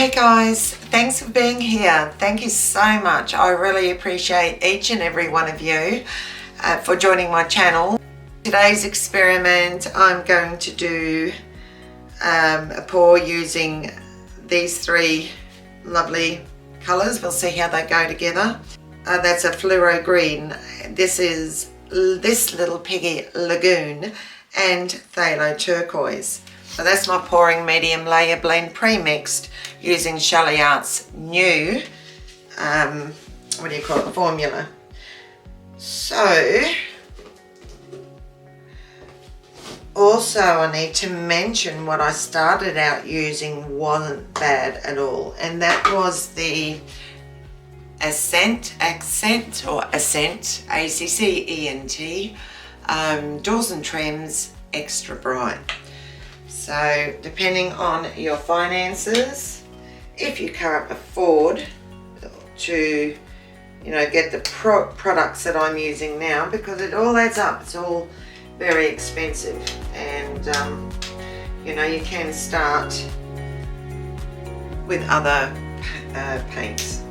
Hey guys, thanks for being here. Thank you so much. I really appreciate each and every one of you for joining my channel. Today's experiment, I'm going to do a pour using these three lovely colours. We'll see how they go together. That's a fluoro green. This is this little piggy lagoon and phthalo turquoise. So that's my pouring medium layer blend pre-mixed using Shelley Art's new, formula. So, also I need to mention what I started out using wasn't bad at all, and that was the Accent, A-C-C-E-N-T, Doors and Trims Extra Bright. So depending on your finances, if you can't afford to, get the products that I'm using now, because it all adds up, it's all very expensive, and you can start with other paints.